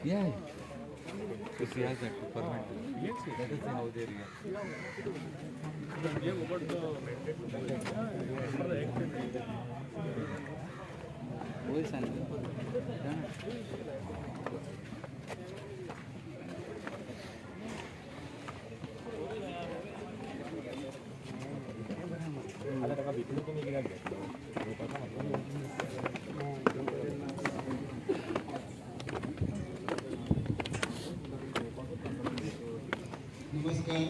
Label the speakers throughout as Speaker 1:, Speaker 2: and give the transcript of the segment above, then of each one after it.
Speaker 1: Yeah. If he has that permit, that is how they react. Who is
Speaker 2: नमस्कार.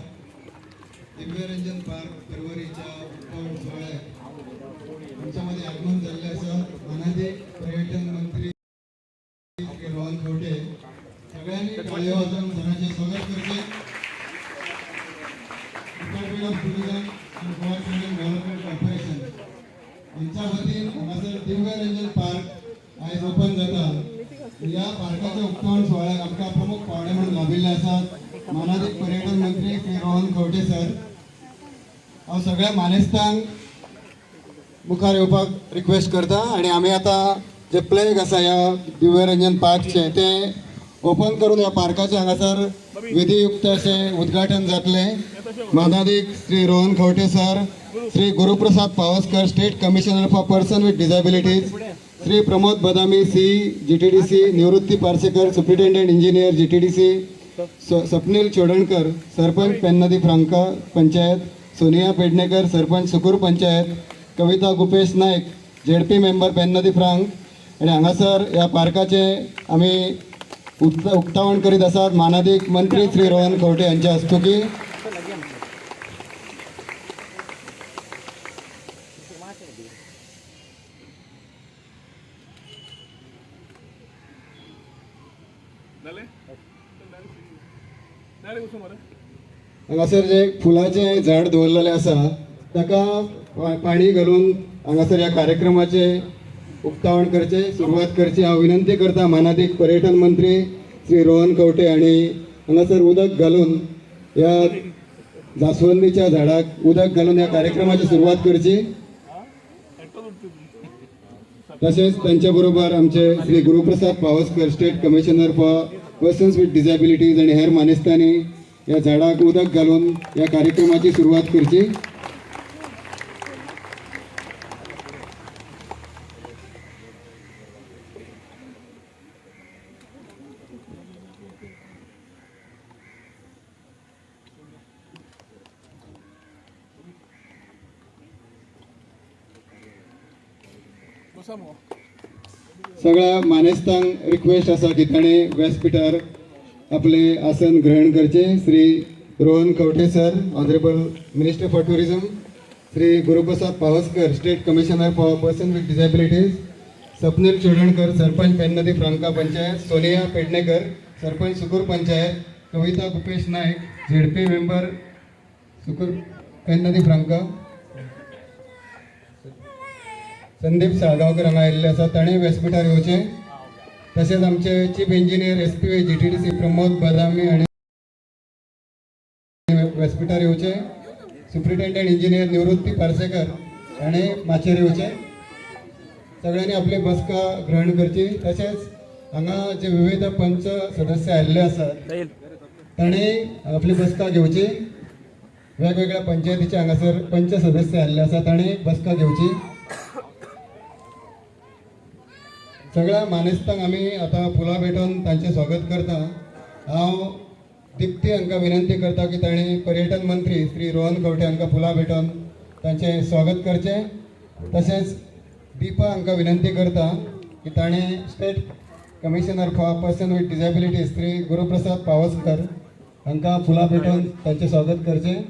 Speaker 2: Divyaranjan park परवरीच्या उत्सव सोहळ्यात आमच्यामध्ये आगमन झाले असं मानादी पर्यटन मंत्री रोहन खवटे सगळ्यांनी टाळ्या वाजवून सणाचे स्वागत करते. Department of tourism and Goa tourism development corporation यांच्या वतीन हांगासर दिव्यरंजन पार्क आयज ओपन जाता. या पार्काच्या उक्तावण सोहळ्याक आमकां प्रमुख पावणे म्हणून लाभिल्ले आसात मानादी पर्यटन मंत्री श्री रोहन खवटे सर. हांव सगळ्या मानेस्तांक मुखार येवपाक रिक्वेस्ट करता आणि आमी आतां जे प्लेग आसा ह्या दिव्यरंजन पार्कचे ते ओपन करून ह्या पार्काचे हांगासर विधियुक्त अशें उद्घाटन जातलें. मानादीक Shri Rohan Khaunte sir, Shri Guruprasad Pawaskar state commissioner for person with disabilities, Shri Pramod Badami सी GTDC, Nivrutti Parsekar superintendent engineer GTDC, Swapnil Chodankar sarpanch Penha de Franca panchayat, Sonia Pednekar sarpanch Sukur panchayat, Kavita Gupesh Naik ZP member Penha de Franca आणि हांगासर ह्या पार्काचे आमी उक्तावण करीत आसात मानादीक मंत्री श्री रोहन खवटे यांच्या हस्तुकी. हांगासर जे फुलाचे झाड दवरलेले आसा ताका पाणी घालून हांगासर ह्या कार्यक्रमाचे उक्तावण करचे सुरवात करची हांव विनंती करता मानादीक पर्यटन मंत्री श्री रोहन खवटे आणि हांगासर उदक घालून ह्या जास्वंदीच्या झाडाक उदक घालून ह्या कार्यक्रमाची सुरवात करची. तसेच त्यांच्या बरोबर आमचे Shri Guruprasad Pawaskar state commissioner for persons with disabilities आणि हेर मानेस्तांनी या झाडाक उदक घालून या कार्यक्रमाची सुरुवात करची. सगळ्या मानेस्तांक रिक्वेस्ट आसा की ताणें व्यासपीठार आपले आसन ग्रहण करचे. Shri Rohan Khaunte sir, honourable minister for tourism, Shri Guruprasad Pawaskar state commissioner for person with disabilities, Swapnil Chodankar sarpanch Penha de Franca panchayat, Sonia Pednekar sarpanch Sukur panchayat, Kavita Gupesh Naik ZP member Sukur Penha de Franca, Sandeep Salgaonkar हांगा आयिल्ले आसा ताणें व्यासपीठार येवचें. तसेच आमचे chief engineer SPA GTDC Pramod Badami हाणें व्यासपीठार येवचें. सुप्रिटेंडेंट इंजिनियर निवृत्ती पार्सेकर हाणें माचयेर येवचें. सगळ्यांनी आपली बसका ग्रहण करची. तशेंच हांगा जे विविध पंच सदस्य आयिल्ले आसात ताणें आपली बसका घेवची. वेगवेगळ्या पंचायतीचे हांगासर पंच सदस्य आयिल्ले आसात ताणें बसका घेवची. सगळ्या मानेस्तांक आमी आतां फुलां भेटोवन तांचें स्वागत करता. हांव दिप्ती हांकां विनंती करता की ताणें पर्यटन मंत्री श्री रोहन खवटे हांकां फुलां भेटोवन तांचें स्वागत करचें. तशेंच दीपा हांकां विनंती करता की ताणें state commissioner for person with disabilities Shri Guruprasad Pawaskar हांकां फुलां भेटोवन तांचें स्वागत करचें.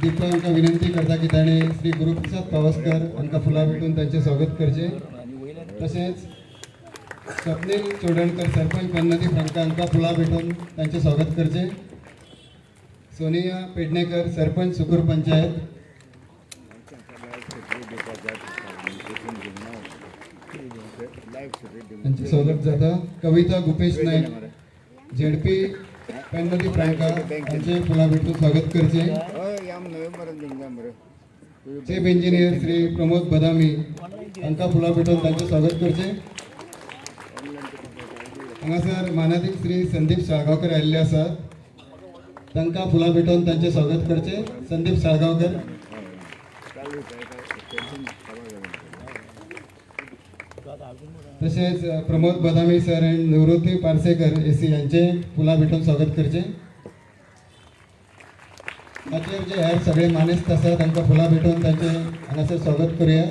Speaker 2: दीपक विनंती करता की ताणे श्री गुरुप्रसाद पावसकर हांका फुलां भेटून तांचे स्वागत करचे. तसेच स्वप्नील चोडणकर सरपंच पेन्नदी फ्रांका हांका फुलां भेटून तांचे स्वागत करचे. सोनिया पेडणेकर सरपंच सुकूर पंचायत त्यांचे स्वागत जाता. कविता गुपेश नाईक झेडपी पेन्नदी फ्रांका हांचे फुलां भेटून स्वागत करचे. चीफ इंजिनियर श्री प्रमोद बदामी हांका फुलां भेटून तांचे स्वागत करचे. हांगासर मानाधीश श्री संदीप साळगांवकर आयिल्ले आसात, तांकां फुलां भेटून तांचे स्वागत करचे. संदीप साळगांवकर. तसेच प्रमोद बदामी सर आणि निवृत्ती पार्सेकर एसी यांचे फुलां भेटून स्वागत करचे. हाचेर जे हेर सगळे मानेस्त आसात तांकां फुलां भेटून तांचे हांगासर स्वागत करूया.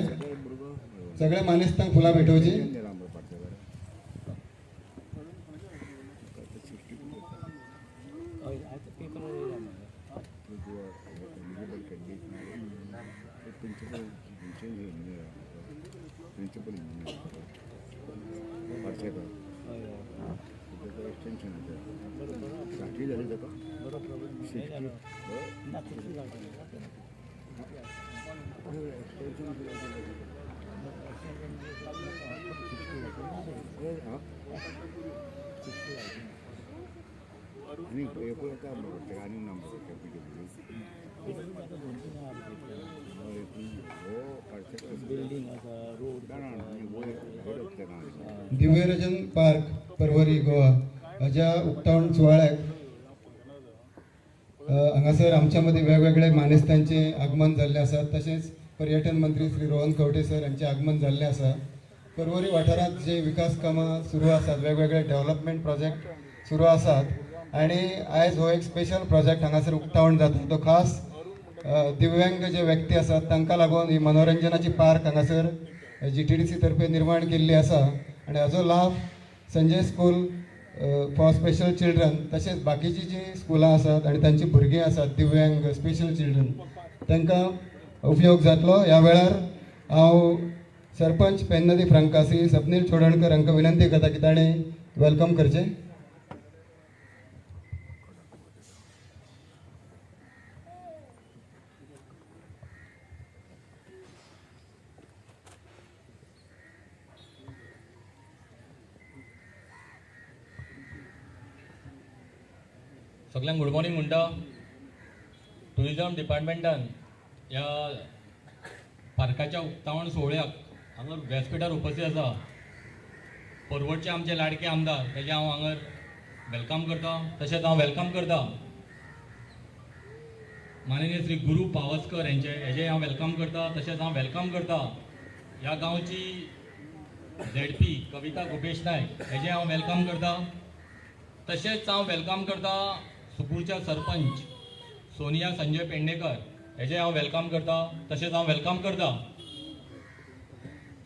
Speaker 2: सगळ्या मानेस्तांक फुलां भेटोवची. दिव्यरंजन पार्क परवरी गोवा हाच्या उक्तावण सुवाळ्याक हांगासर आमच्या मदीं वेगवेगळे मानेस्तांचे आगमन जाल्ले आसा. तशेंच पर्यटन मंत्री श्री रोहन खंवटे सर हांचे आगमन जाल्ले आसा. परवरी वाठारांत जे विकास कामां सुरू आसात, वेगवेगळे डेव्हलपमेंट प्रोजेक्ट सुरू आसात आणि आयज हो एक स्पेशल प्रोजेक्ट हांगासर उक्तावण जाता. तो खास दिव्यांग जे व्यक्ती आसात तांकां लागून ही मनोरंजनाची पार्क हांगासर GTDC तर्फे निर्माण केल्ली आसा आणि हाचो लाभ Sanjay school for special children तशेंच बाकीची जी स्कुलां आसात आनी तांची भुरगीं आसात दिव्यांग स्पेशल चिल्ड्रन तांकां उपयोग जातलो. ह्या वेळार हांव सरपंच पेन्नदी फ्रांका श्री स्वप्नील चोडणकर हांकां विनंती करता की ताणें वेलकम करचें.
Speaker 3: सगळ्यांक गुड मॉर्निंग म्हणटा. टुरिजम डिपार्टमेंटान ह्या पार्काच्या उक्तावण सोहळ्याक हांगा व्यासपीठार उपस्थित आसा. परवडचे आमचे लाडके आमदार तेजे हांव हांगर वेलकम करता. तशेंच हांव वेलकम करता माननीय श्री गुरू पावसकर हेजे हांव वेलकम करता. तशेंच हांव वेलकम करता ह्या गांवची ZP कविता गुपेश नायक हेजे हांव वेलकम करता. तशेंच हांव वेलकम करता सुकूरच्या सरपंच सोनिया संजय पेडणेकर हेजे हांव वेलकम करता. तशेंच हांव वेलकम करता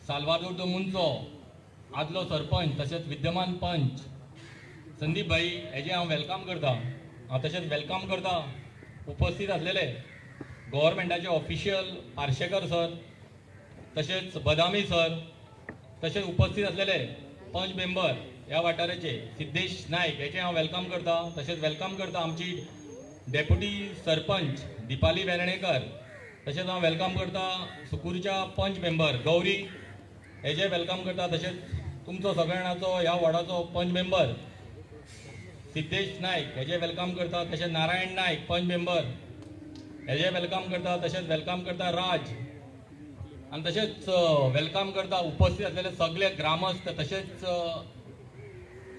Speaker 3: साल्वादोर दो मुंचो आदलो सरपंच तशेंच विद्यमान पंच संदीप भाई हेजे हांव वेलकम करता. हांव तशेंच वेलकम करता उपस्थित आसलेले गव्हर्मेंटाचे ऑफिशियल पार्सेकर सर तशेंच बदामी सर तशेंच उपस्थित आसलेले पंच मेंबर ह्या वाठाराचे सिद्धेश नायक हेचे हांव वेलकम करता. तशेंच वेलकम करता आमची डेप्युटी सरपंच दिपाली वेर्णेकर. तशेंच हांव वेलकम करता सुकूरच्या पंच मेंबर गौरी हेजे वेलकम करता. तशेंच तुमचो सगळ्यांचो ह्या वॉर्डाचो पंच मेंबर सिद्धेश नायक हेजे वेलकम करता. तशेंच नारायण नायक पंच मेंबर हेजे वेलकम करता. तशेंच वेलकम करता राज आनी तशेंच वेलकम करता उपस्थित आसलेले सगळे ग्रामस्थ तशेंच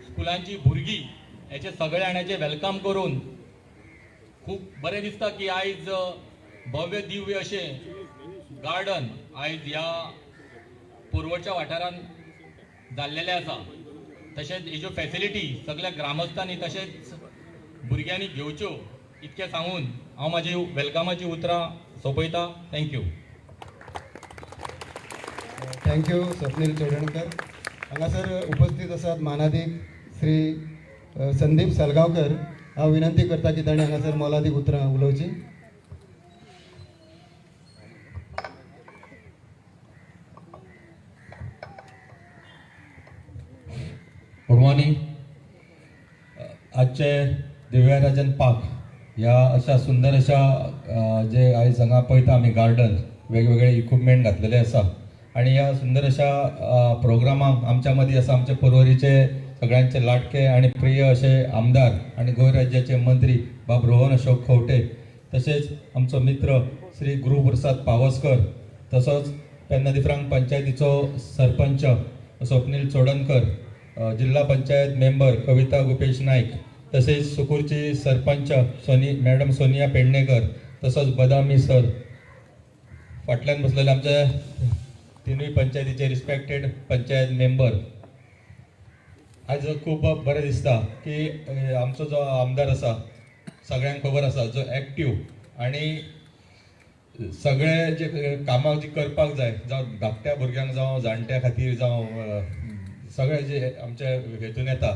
Speaker 3: स्कुलांची भुरगीं हेचे सगळे जाणांचे वेलकम करून खूब बरें दिसता की आयज भव्य दिव्य अशें गार्डन आयज ह्या पुरवडच्या वाठारांत जाल्लेलें आसा. तशेंच हेज्यो फॅसिलिटी सगळ्या ग्रामस्थांनी तशेंच भुरग्यांनी घेवच्यो इतकें सांगून हांव म्हाजी वेलकमाची उतरां सोंपयता. थँक्यू.
Speaker 2: थँक्यू स्वप्नील चोडणकर. हांगासर उपस्थित आसात मानाधीश श्री संदीप साळगांवकर. हांव विनंती करता की ताणें हांगासर मोलादीक उतरां उलोवची.
Speaker 4: मॉर्निंग. आजचे दिव्याराजन पार्क ह्या अशा सुंदर अशा जे आयज हांगा पळयता आमी गार्डन वेगवेगळे इक्विपमेंट घातलेले आसा आणि ह्या सुंदर अशा प्रोग्रामाक आमच्या मदीं आसा आमचे पर्वरीचे सगळ्यांचे लाडके आणि प्रिय असे आमदार आणि गोंय राज्याचे मंत्री बाब रोहन अशोक खंवटे, तसेच आमचो मित्र श्री गुरुप्रसाद पावसकर, तसोच पेन्ना दिफ्रांग पंचायतीचो सरपंच स्वप्नील चोडणकर, जिल्हा पंचायत मेंबर कविता गुपेश नाईक, तसेच सुकूरची सरपंच मॅडम सोनिया पेडणेकर, तसोच बदामी सर, फाटल्यान बसलेले आमचे तिनूय पंचायतीचे रिस्पेक्टेड पंचायत मेंबर. आज खूब बरें दिसता की आमचो जो आमदार आसा सगळ्यांक खबर आसा जो एक्टीव आणि सगळे जे कामां जी करपाक जाय जावं धाकट्या भुरग्यांक जावं जाणट्या खातीर जावं सगळे जे आमच्या हेतून येता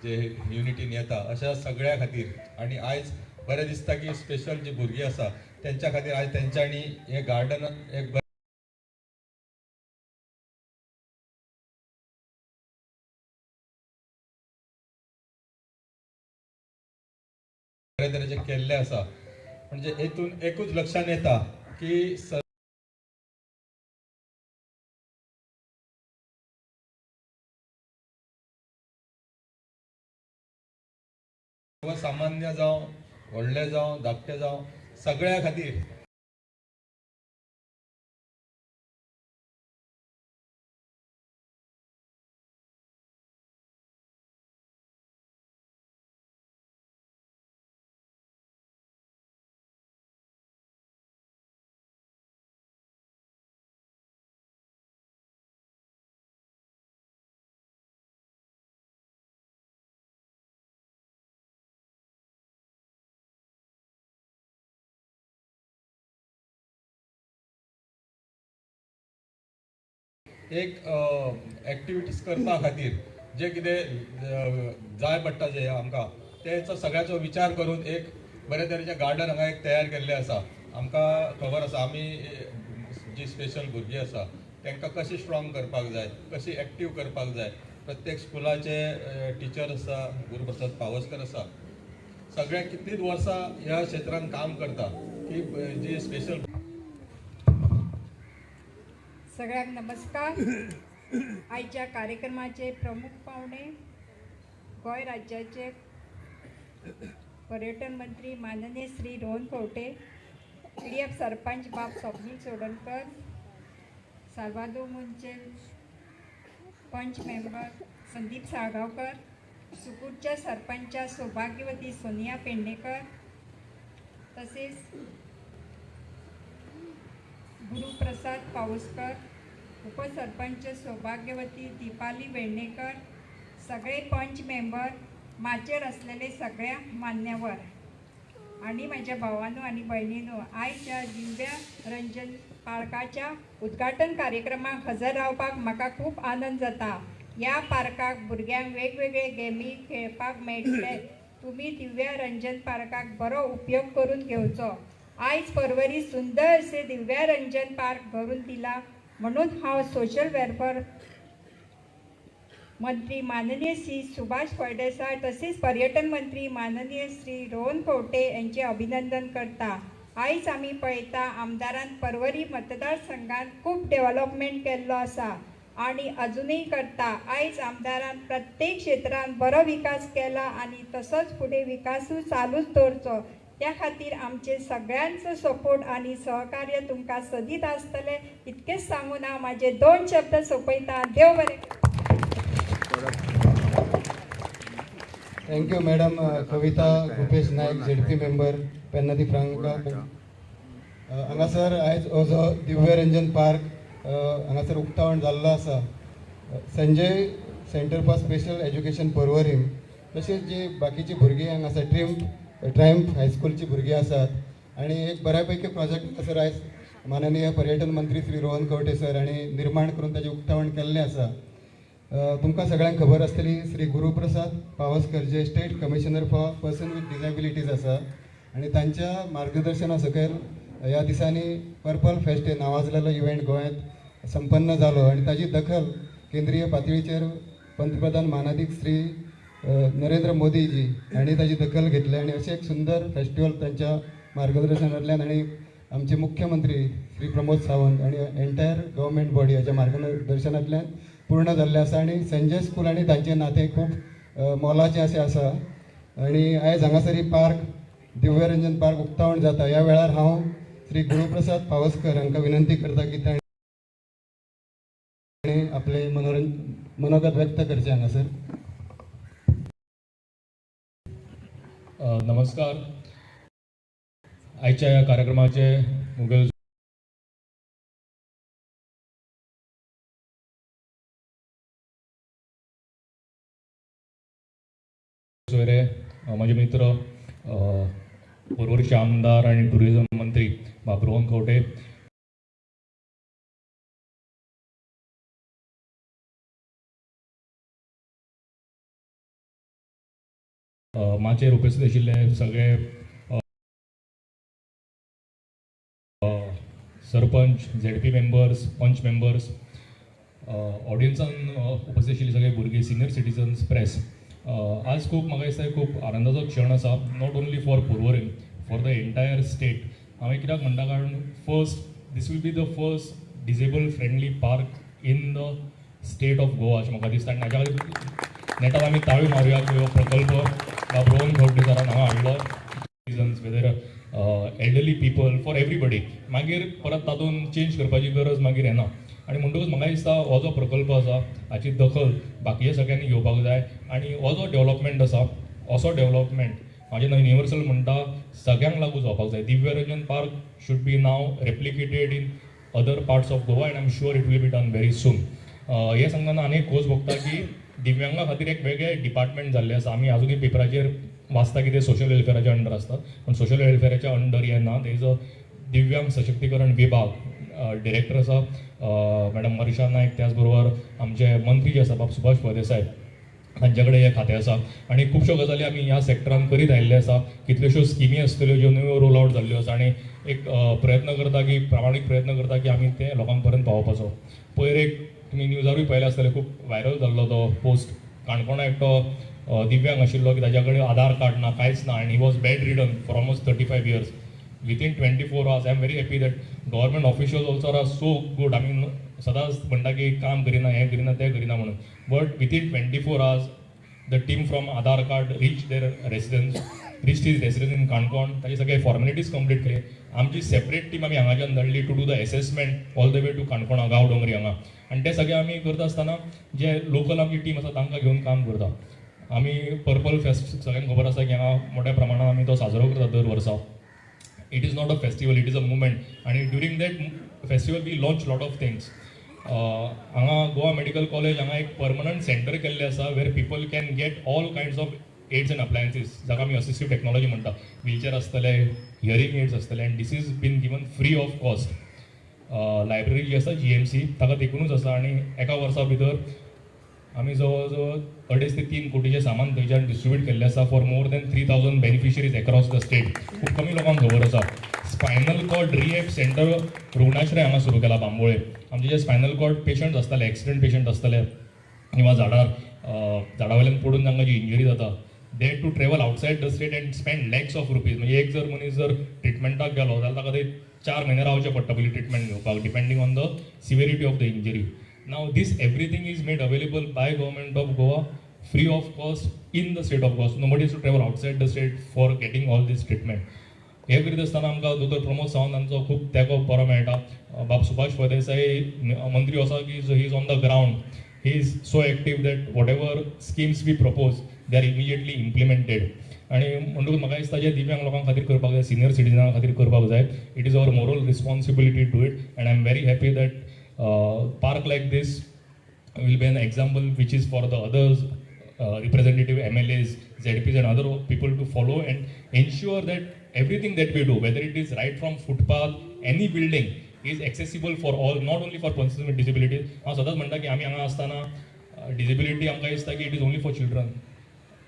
Speaker 4: जे युनिटीन येता अशा सगळ्या खातीर. आणि आयज बरें दिसता की स्पेशल जी भुरगीं आसा तेंच्या खातीर आयज तेंच्यांनी हे गार्डन एक बरे तरेचे केल्ले आसा. म्हणजे हेतून एकूच लक्षात येता की सर्वसामान्य जावं व्हडले जावं धाकटे जावं सगळ्या खातीर एक एक्टिविटीज करपा खातीर जे कितें जाय पडटा जे आमकां तेचो सगळ्याचो विचार करून एक बरे तरेचे गार्डन हांगा एक तयार केल्लें आसा. आमकां खबर आसा आमी जी स्पेशल भुरगीं आसा तांकां कशी स्ट्रॉंग करपाक जाय, कशी एक्टीव करपाक जाय. प्रत्येक स्कुलाचे टिचर आसा, गुरुप्रसाद पावसकर आसा, सगळे कितलींच वर्सां ह्या क्षेत्रांत काम करता की जी स्पेशल.
Speaker 5: सगळ्यांक नमस्कार. आयच्या कार्यक्रमाचे प्रमुख पाहुणे गोंय राज्याचे पर्यटन मंत्री माननीय श्री रोहन खंवटे, PDF सरपंच बाब स्वप्नील चोडणकर, सालवादो मुंचे पंच मेंबर संदीप साळगांवकर, सुकूरच्या सरपंचा सौभाग्यवती सोनिया पेडणेकर, तसेच गुरुप्रसाद पावसकर, उपसरपंच सौभाग्यवती दीपाली वेळणेकर, सगळे पंच मेंबर, माचेर असलेले सगळ्या मान्यवर आणि माझ्या भावांनो आणि भयणींनो, आयच्या दिव्या रंजन पार्काच्या उद्घाटन कार्यक्रमाक हजर रावपाक म्हाका खूप आनंद जाता. ह्या पार्काक भुरग्यांक वेगवेगळे गेमी खेळपाक मेळटले. तुम्ही दिव्या रंजन पार्काक बरो उपयोग करून घेवचो. आयज परवरी सुंदर असे दिव्या रंजन पार्क घडून दिला म्हणून हांव सोशल वेलफेअर मंत्री माननीय श्री सुभाष फळदेसाय तसेच पर्यटन मंत्री माननीय श्री रोहन खंवटे यांचे अभिनंदन करता. आयज आमी पळयता आमदारान परवरी मतदारसंघात खूप डेव्हलपमेंट केल्लो आसा आणि अजूनही करता. आयज आमदारान प्रत्येक क्षेत्रात बरो विकास केला आणि तसोच पुढे विकासूय चालूच दवरचो. त्या खातीर आमचे सगळ्यांचो सपोर्ट आणि सहकार्य तुमकां सदीत आसतले इतकेच सांगून हांव माझे 2 शब्द सोंपयता. देव बरें.
Speaker 2: थँक्यू मॅडम कविता गुपेश नायक, ZP मेंबर पेन्ना दिफ्रांग. हांगासर आयज हो जो दिव्य रंजन पार्क हांगासर उक्तावण जाल्लो आसा. Sanjay centre for special education Porvorim, तशेंच जी बाकीची भुरगीं हांगासर ट्रायम्फ हायस्कूलची भुरगीं आसात आणि एक बऱ्यापैकी प्रोजेक्ट हांगासर आयज माननीय पर्यटन मंत्री श्री रोहन खंवटे सर हांणी निर्माण करून ताचें उक्तावण केल्लें आसा. तुमकां सगळ्यांक खबर आसतली श्री गुरुप्रसाद पावसकर जे state commissioner for person with disabilities आसा आणि तांच्या मार्गदर्शना सकयल ह्या दिसांनी पर्पल फेस्ट नावाजलेलो इव्हेंट गोंयांत संपन्न जालो आणि ताची दखल केंद्रीय पातळीचेर पंतप्रधान मानाधिक श्री नरेंद्र मोदीजी हांणी ताची दखल घेतली आणि अशें एक सुंदर फेस्टिवल त्यांच्या मार्गदर्शनांतल्यान आणि आमचे मुख्यमंत्री श्री प्रमोद सावंत आणि एंटायर गव्हर्मेंट बॉडी हाच्या मार्गदर्शनांतल्यान पूर्ण जाल्लें आसा आणि संजय स्कूल आणि तांचें नातें खूब मोलाचें अशें आसा आणि आयज हांगासरी पार्क दिव्यरंजन पार्क उक्तावण जाता ह्या वेळार हांव श्री गुरुप्रसाद पावसकर हांकां विनंती करता की ताणें आपले मनोगत व्यक्त करचें हांगासर.
Speaker 3: नमस्कार. आजच्या या कार्यक्रमाचे मुखेल सोयरे, माझे मित्र पर्वरीचे आमदार आणि टुरिझम मंत्री बाबुराव खवटे, माचेर उपस्थित आशिल्ले सगळे सरपंच, ZP मेंबर्स, पंच मेंबर्स, ऑडियन्सान उपस्थित आशिल्ले सगळे भुरगे, सिनियर सिटीजन्स, प्रेस. आज खूब म्हाका दिसता खूब आनंदाचो क्षण आसा, not only for Porvorim, for the entire state. हांवें कित्याक म्हणटा कारण this will be the first disable friendly park in the state of Goa अशें म्हाका दिसता. आनी हाच्या खातीर नेटान आमी ताळयो मारुया की हो प्रकल्प बाबुराव खवटे सरान हांगा हाडलो. Citizens whether elderly people, for everybody. मागीर परत तातूंत चेंज करपाची गरज मागीर येना. आनी म्हणटकूच म्हाका दिसता हो जो प्रकल्प आसा हाची दखल बाकीच्या सगळ्यांनी घेवपाक जाय. आनी हो जो डेव्हलपमेंट आसा असो डेव्हलपमेंट म्हाजें युनिवर्सल म्हणटा सगळ्यांक लागू जावपाक जाय. Divyaranjan park should be now replicated in other parts of Goa, and I am sure it will be done very soon. हे सांगतना आनी एक खोस भोगता की दिव्यांगा खातीर एक वेगळे डिपार्टमेंट जाल्ले आसा. आमी आजुनूय पेपराचेर वाचता की ते सोशल वेलफेअराच्या अंडर आसता, पण सोशल वेलफेअराच्या अंडर येना. देर इज अ दिव्यांग सशक्तीकरण विभाग. डिरेक्टर आसा मॅडम मरीषा नायक, त्याच बरोबर आमचे मंत्री जे आसा बाब सुभाष फळदेसाय हांचे कडेन हे खातें आसा. आनी खुबश्यो गजाली आमी ह्या सेक्टरान करीत आयिल्ले आसा. कितल्योश्यो स्किमी आसतल्यो ज्यो नव्यो रोल आवट जाल्ल्यो आसा आनी एक प्रयत्न करता की प्रामाणीक प्रयत्न करता की आमी ते लोकां पर्यंत पावोवपाचो. पयर एक तुमी न्यूजारूय पळयलें आसतलें, खूब व्हायरल जाल्लो तो पोस्ट. काणकोणा एकटो दिव्यांग आशिल्लो की ताच्या कडेन आधार कार्ड ना, कांयच ना, आनी he was bed ridden for almost 35 years. Within 24 hours, I am very happy that government officials also are so good. I mean, सदांच म्हणटा की काम करिना, हें करिना, तें करिना म्हणून. But within 24 hours, the team from Aadhaar card reach there reach his residence in Canacona. ताचे सगळे फॉर्मेलिटीज कंप्लीट केले. आमची सेपरेट टीम आमी हांगाच्यान धाडली to do the assessment all the way to Canacona, गांव डोंगरी हांगा. आनी ते सगळे आमी करता आसतना जे लोकल आमची टीम आसा तांकां घेवन काम करता. आमी पर्पल फेस्ट सगळ्यांक खबर आसा की हांगा मोठ्या प्रमाणात आमी तो साजरो करता दर वर्सा. It is not a festival, it is a movement. And during that festival, we launch lot of things. Anga Goa Medical College, anga एक permanent center केल्ले आसा where people can get all kinds of aids and appliances. जाका आमी assistive technology म्हणटा. wheelchair आसतले, hearing aids आसतले, and this is been given free of cost. Library जी आसा GMC ताका देखूनच आसा. आनी एका वर्सा भितर आमी जवळ जवळ 2.5 ते 3 कोटीचें सामान थंयच्यान डिस्ट्रिब्यूट केल्लें आसा for more than 3000 beneficiaries across the state. खूब कमी लोकांक खबर आसा. स्पायनल कॉर्ड रिहॅब सेंटर रुग्णाश्रय हांगा सुरू केला बांबोळे. आमचे जे स्पायनल कॉर्ड पेशंट आसतले, एक्सिडेंट पेशंट आसतले किंवा झाडा वयल्यान पडून तांकां जी इंजरी जाता, they had to travel outside the state and spend lakhs of rupees. म्हणजे एक जर मनीस जर ट्रिटमेंटाक गेलो जाल्यार ताका ते 4 म्हयने रावचें पडटा पयलीं ट्रिटमेंट घेवपाक, depending on the severity of the injury. Now this everything is made available by Government of Goa free of cost in the state of Goa. So nobody has to travel outside the state for getting all this treatment. हे करीत आसतना आमकां दोतोर प्रमोद सावंत हांचो खूब तेंको बरो मेळटा. बाब सुभाष फळदेसाय मंत्री आसा की he is on the ground. He is so active that whatever schemes we propose they are immediately implemented. आनी म्हणटकूच म्हाका दिसता जे दिव्यांग लोकां खातीर करपाक जाय, सिनियर सिटीजनां खातीर करपाक जाय, it is our moral responsibility to it. And I am very happy that park like this will be an example which is for the others, representative MLAs, ZPs and other people to follow and ensure that everything that we do, whether it is right from footpath, any building, is accessible for all, not only for persons with disabilities. हांव सदांच म्हणटा की आमी हांगा आसतना disability आमकां दिसता की it is only for children.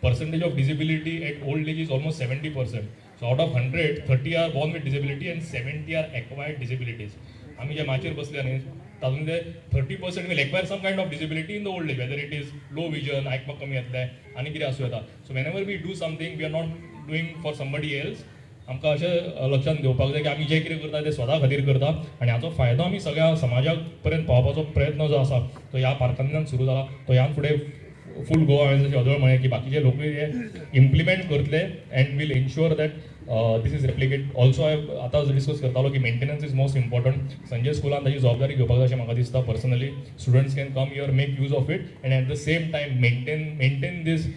Speaker 3: Percentage of disability at old age is almost 70%. So out of 100, 30 are born with disability and 70 are acquired disabilities. आमी जे माचेर बसल्या न्ही
Speaker 6: तातूंतले 30% will acquire some kind of disability in the old age, whether it is low vision, आयकपाक कमी येतले आनी कितें आसूं येता. So whenever we do something, we are not doing for somebody else. आमकां अशें लक्षांत घेवपाक जाय की आमी जें कितें करता तें स्वता खातीर करता आनी हाचो फायदो आमी सगळ्या समाजा पर्यंत पावपाचो प्रयत्न जो आसा तो ह्या पार्कांतल्यान सुरू जाला. तो ह्यान फुडें फूल गोवा हांवें जशें अदळ म्हळें की बाकीचे लोकूय हे इम्प्लिमेंट करतले and will ensure that this is replicate. Also हांवें आतां डिस्कस करतालो की maintenance is most important. Sanjay स्कुलान ताची जबाबदारी घेवपाक जाय अशें म्हाका दिसता personally. Students can come here, make use of it and at the same time maintain this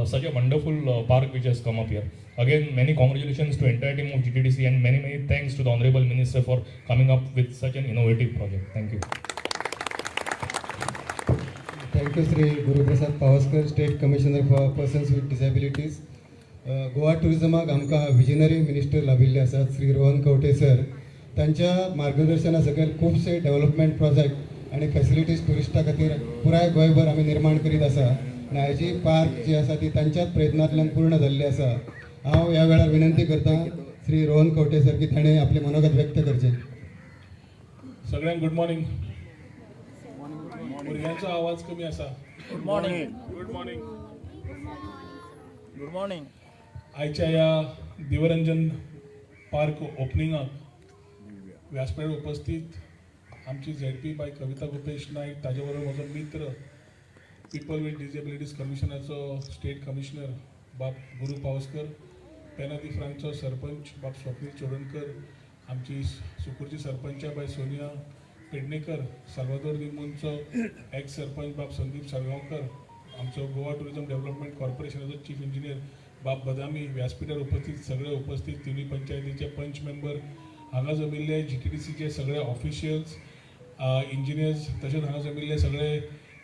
Speaker 6: such a wonderful park which has come up here. Again, many congratulations to entire team of GTDC and many thanks to the Honorable Minister for coming up with such an innovative project. Thank you.
Speaker 2: Thank you, Sri Guruprasad Pavaskar, State Commissioner for Persons with Disabilities. Goa टुरिझमाक आमकां visionary minister लाभिल्ले आसात Shri Rohan Khaunte sir. तांच्या मार्गदर्शना सकयल खुबशे development project आनी facilities टुरिस्टां खातीर पुराय गोंयभर आमी निर्माण करीत आसा आनी हाजी पार्क जी आसा ती तांच्याच प्रयत्नांतल्यान पूर्ण जाल्ली आसा. हांव ह्या वेळार विनंती करता श्री रोहन खंवटे सर की ताणें आपले मनोगत व्यक्त करचें.
Speaker 7: सगळ्यांक गुड मॉर्निंग. भुरग्यांचो आवाज कमी आसा.
Speaker 8: Good morning.
Speaker 7: Good morning.
Speaker 8: Good morning.
Speaker 7: आयच्या ह्या दिवरंजन पार्क ओपनिंगाक व्यासपीठार उपस्थित आमची ZP बाय कविता गोपेश नायक, ताजे बरोबर म्हजो मित्र पीपल विथ डिसेबिलिटीज कमिशनाचो स्टेट कमिशनर बाब गुरू पावसकर, पेनादी फ्रांकचो सरपंच बाब स्वप्नील चोडणकर, आमची सुकूरची सरपंच बाय सोनिया पेडणेकर, साल्वादोर दिमूनचो एक्स सरपंच बाब संदीप साळगांवकर, आमचो गोवा टुरिझम डेव्हलपमेंट कॉर्पोरेशनाचो चीफ इंजिनियर बाब बदामी, व्यासपीठार उपस्थित सगळे उपस्थित तिनूय पंचायतीचे पंच मेंबर, हांगा जमिल्ले GTDCचे सगळे ऑफिशियल्स, इंजिनियर्स, तशेंच हांगा जमिल्ले सगळे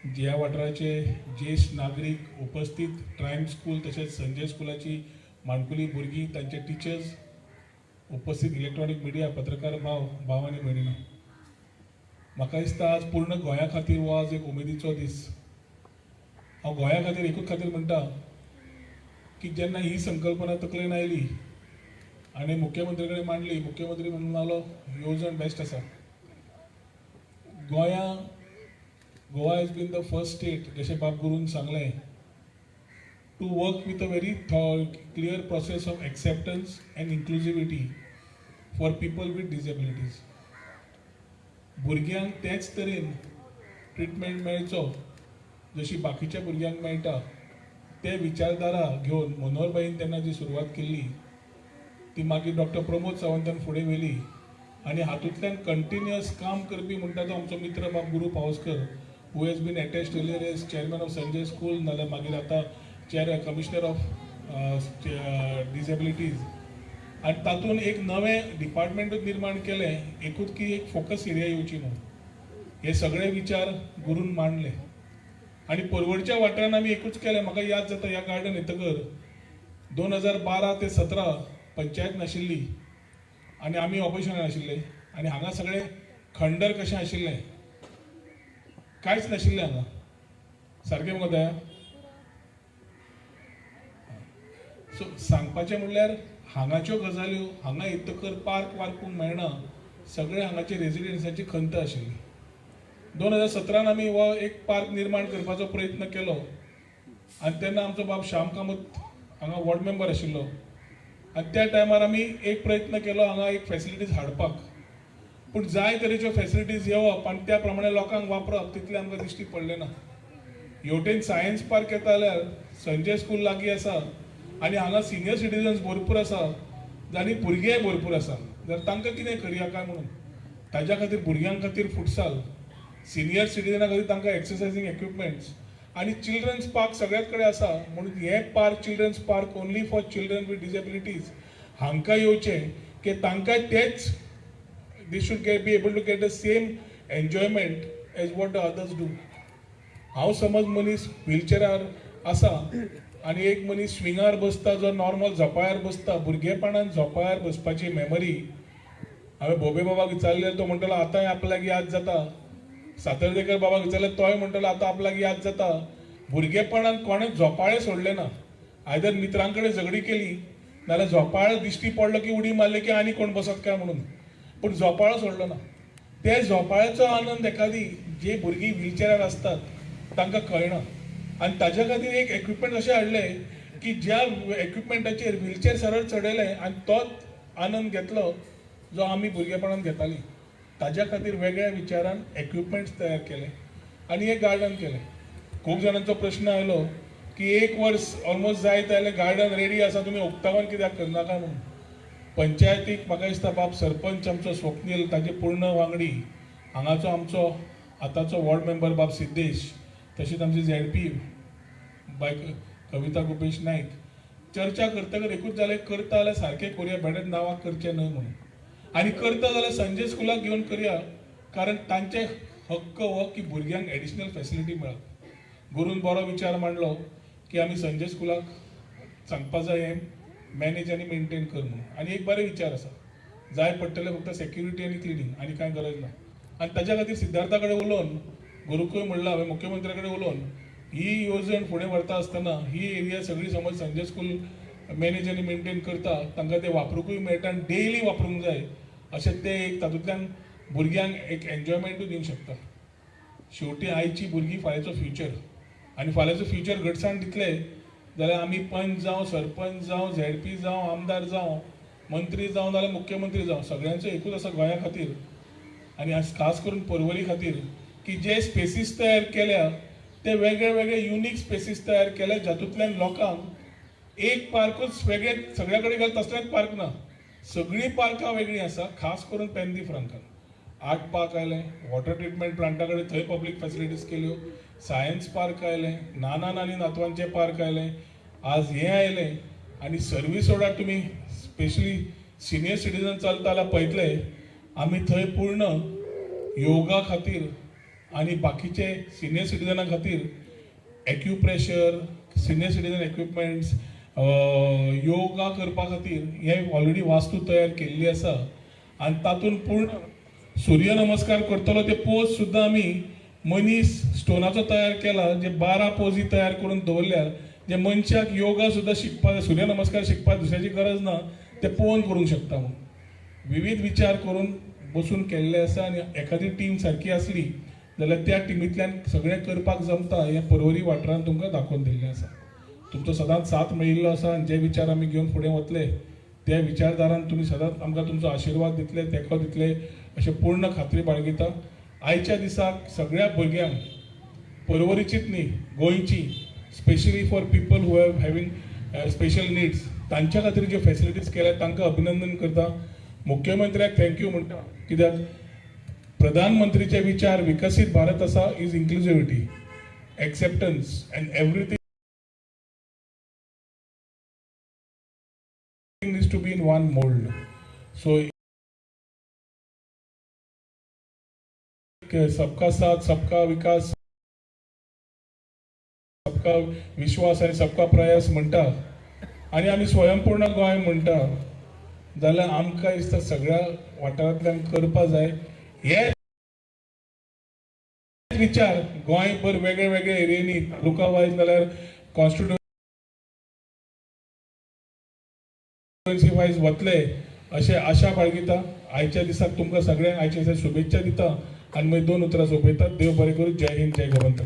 Speaker 7: ह्या वाठाराचे ज्येश्ठ नागरीक उपस्थित, ट्रायम्स स्कूल तशेंच संजय स्कुलाची माणकुली भुरगीं, तांचे टिचर्स, उपस्थित इलेक्ट्रॉनीक मिडिया, पत्रकार भाव आनी भयणीनो, म्हाका दिसता आज पूर्ण गोंया खातीर हो आज एक उमेदीचो दीस. हांव गोंया खातीर एकूच खातीर म्हणटा की जेन्ना ही संकल्पना तकलेन आयली आनी मुख्यमंत्री कडेन मांडली, मुख्यमंत्री म्हणून लागलो येवजण बेस्ट आसा. Goa has been the first state, जशें बाब गुरून सांगलें, to work with a very clear process of acceptance and inclusivity for people with disabilities. भुरग्यांक तेच तरेन ट्रिटमेंट मेळचो जशी बाकीच्या भुरग्यांक मेळटा, ते विचारधारा घेवन मनोहरबाईन तेन्ना जी सुरवात केल्ली ती मागीर डॉक्टर प्रमोद सावंतान फुडें व्हेली आनी हातूंतल्यान कंटिन्युअस काम करपी म्हणटा तो आमचो मित्र बाब Guru Pawaskar, who has been attached earlier as chairman of Sanjay school, नाल्यार मागीर आतां कमिशनर ऑफ डिसेबिलिटीज. आनी तातूंत एक नवें डिपार्टमेंटूच निर्माण केलें, एकूच की एक फोकस एरिया येवची म्हणून. हे सगळे विचार गुरून मांडले आनी परवडच्या वाठारान आमी एकूच केलें. म्हाका याद जाता ह्या गार्डन येतकर 2012 ते 17 पंचायत नाशिल्ली आनी आमी ऑपोजिशनान आशिल्ले आनी हांगा सगळे खंडर कशें आशिल्लें, कांयच नाशिल्लें हांगा. सारकें मुगो दया? सो सांगपाचें म्हणल्यार हांगाच्यो गजाल्यो हांगा येतकर पार्क वारपूंक मेळना, सगळे हांगाचे रेजिडेंट्सांची खंत आशिल्ली. 2017 आमी हो एक पार्क निर्माण करपाचो प्रयत्न केलो आनी तेन्ना आमचो बाब श्याम कामत हांगा वॉर्ड मेंबर आशिल्लो आनी त्या टायमार आमी एक प्रयत्न केलो हांगा एक फॅसिलिटीज हाडपाक, पूण जाय तरेच्यो फॅसिलिटीज येवप आनी त्या प्रमाणे लोकांक वापरप तितलें आमकां दिश्टी पडलें ना. हेवटेन सायन्स पार्क येता जाल्यार संजय स्कूल लागीं आसा आनी हांगा सिनियर सिटीजन्स भरपूर आसा आनी भुरगेय भरपूर आसा. जर तांकां कितें करया काय म्हणून ताज्या खातीर भुरग्यां खातीर फुटसाल, सिनियर सिटीजनां खातीर तांकां एक्सरसायजींग इक्विपमेंट्स आनी चिल्ड्रन्स पार्क सगळ्यात कडेन आसा. म्हणून हे park children's park only for children with disabilities हांकां येवचें की तांकां तेच they should be able to get the same enjoyment as what the others do. हांव समज मनीस व्हिलचेरार आसा आनी एक मनीस स्विंगार बसता जो नॉर्मल झोपाळ्यार बसता, भुरगेपणान झोपाळ्यार बसपाची मेमरी हांवें भोबे बाबाक विचारलें, तो म्हणटलो आतांय आपल्याक याद जाता. सातर्डेकर बाबाक विचारलें, तोय म्हणटलो आतां आपल्याक याद जाता. भुरगेपणान कोणें झोपाळे सोडले ना. आयदर मित्रां कडेन झगडी केली नाल्यार झोपाळो दिश्टी पडलो की उडी मारली की आनी कोण बसत काय म्हणून, पूण झोपाळो सोडलो ना. ते झोपाळ्याचो आनंद एखादी जे भुरगीं व्हीलचेरार असतात तांकां कळना आनी ताज्या खातीर एक इक्विपमेंट अशें हाडलें की ज्या इक्विपमेंटाचेर व्हीलचेर सरळ चडयलें आनी तोच आनंद घेतलो जो आमी भुरगेपणांत घेतालीं. ताज्या खातीर वेगळ्या विचारान इक्विपमेंट्स तयार केले आनी एक गार्डन केलें. खूब जाणांचो प्रश्न आयलो की 1 वर्स ऑलमोस्ट जायत आयलें, गार्डन रेडी आसा, तुमी उक्तावण कित्याक करनाका म्हणून. पंचायतीक म्हाका दिसता बाब सरपंच आमचो स्वप्नील, ताजे पूर्ण वांगडी, हांगाचो आमचो आतांचो वॉर्ड मेंबर बाब सिद्धेश, तशेंच आमची ZP बाय कविता गोपेश नायक चर्चा करतकर एकूच जालें, करता जाल्यार सारकें करुया, बेडेच नांवाक करचें न्हय म्हणून. आनी करता जाल्यार संजय स्कुलाक घेवन करया, कारण तांचे हक्क हो की भुरग्यांक एडिशनल फॅसिलिटी मेळप. गुरून बरो विचार मांडलो की आमी संजय स्कुलाक सांगपा जाय हें मॅनेज आनी मेंटेन कर म्हणून. आनी एक बरे विचार आसा, जाय पडटलें फक्त सेक्युरिटी आनी क्लिनींग, आनी कांय गरज ना. आनी ताज्या खातीर सिद्धार्था कडेन उलोवन, गुरुकूय म्हणलां हांवें मुख्यमंत्र्या कडेन उलोवन, ही येवजण फुडें व्हरता आसतना ही एरिया सगळी समज संजय स्कूल मॅनेज आनी मेंटेन करता, तांकां ते वापरूंकूय मेळटा आनी डेली वापरूंक जाय अशें ते एक तातूंतल्यान भुरग्यांक एक एन्जॉयमेंटूय दिवंक शकता. शेवटी आयची भुरगीं फाल्यांचो फ्युचर, आनी फाल्यांचो फ्युचर घटसाण दितले जाल्यार आमी पंच जावं, सरपंच जावं, ZP जावं, आमदार जावं, मंत्री जावं नाल्यार मुख्यमंत्री जावं, सगळ्यांचो एकूच आसा गोंया खातीर आनी खास करून पर्वरी खातीर की जे स्पेसीस तयार केल्या ते वेगळे वेगळे युनीक स्पेसीस तयार केले, जातूंतल्यान लोकांक एक पार्कूच वेगळे सगळ्या कडेन गेले तसलेच पार्क ना, सगळीं पार्कां वेगळीं आसा. खास करून पेंदी फ्रांकान आर्ट पार्क आयलें, वॉटर ट्रिटमेंट प्लांटा कडेन थंय पब्लीक फॅसिलिटीज केल्यो, सायन्स पार्क आयलें, नानान आनी नातवांचें पार्क आयलें, आज हें आयलें. आनी सर्वीस रोडार तुमी स्पेशली सिनियर सिटीजन चलता जाल्यार पळयतले आमी थंय पूर्ण योगा खातीर आनी बाकीचे सिनियर सिटीजना खातीर acupressure, senior citizen equipments, yoga करपा खातीर हे ऑलरेडी वास्तू तयार केल्ली आसा. आनी तातूंत पूर्ण सूर्य नमस्कार करतलो ते पोज सुद्दां आमी मनीस स्टोनाचो तयार केला, जे 12 पोजी तयार करून दवरल्यार जे मनशाक योगा सुद्दां शिकपा, सूर्य नमस्कार शिकपाक दुसऱ्याची गरज ना, ते पळोवन करूंक शकता म्हणून. विविध विचार करून बसून केल्ले आसा आनी एखादी टीम सारकी आसली जाल्यार त्या टिमींतल्यान सगळें करपाक जमता हें पर्वरी वाठारांत तुमकां दाखोवन दिल्लें आसा. तुमचो सदांच साथ मेळिल्लो आसा आनी जे विचार आमी घेवन फुडें वतले त्या विचारधारान तुमी सदांच आमकां तुमचो आशिर्वाद दितले, तेंको दितले अशें पूर्ण खात्री बाळगिता. आयच्या दिसाक सगळ्या भुरग्यांक पर्वरीचीच न्ही, गोंयची, specially for people who have having special needs, तांच्या खातीर ज्यो फॅसिलिटीज केल्या तांकां अभिनंदन करता. मुख्यमंत्र्याक थँक्यू म्हणटा, कित्याक प्रधानमंत्रीचे विचार विकसीत भारत आसा is inclusivity, acceptance and everything needs to be in one mold. So सबका साथ, सबका विकास, सबका विश्वास आणि सबका प्रयास म्हणटा आणि आम्ही स्वयंपूर्ण गोंय म्हणटा जाल्यार आमकां दिसता सगळ्या वाठारांतल्यान करपा जाय हे विचार. गोंयभर वेगळे वेगळे एरियेनी तालुका वायज नाल्यार कॉन्स्टिट्युएन्सी वायज वतले अशें आशा बाळगिता. आयच्या दिसाक तुमकां सगळ्यांक आयच्या दिसाक शुभेच्छा दिता आनी मागीर 2 उतरां सोंपयतात. देव बरें करूं. जय हिंद, जय गोवंत.